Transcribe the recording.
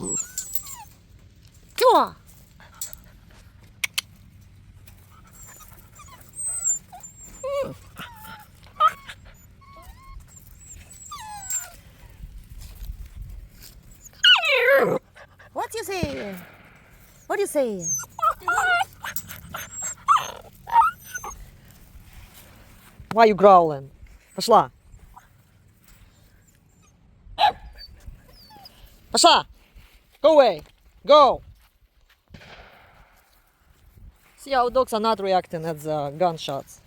Чё? What you say? What you say? Why you growling? Пошла. Пошла. Go away. Go. See how dogs are not reacting at the gunshots.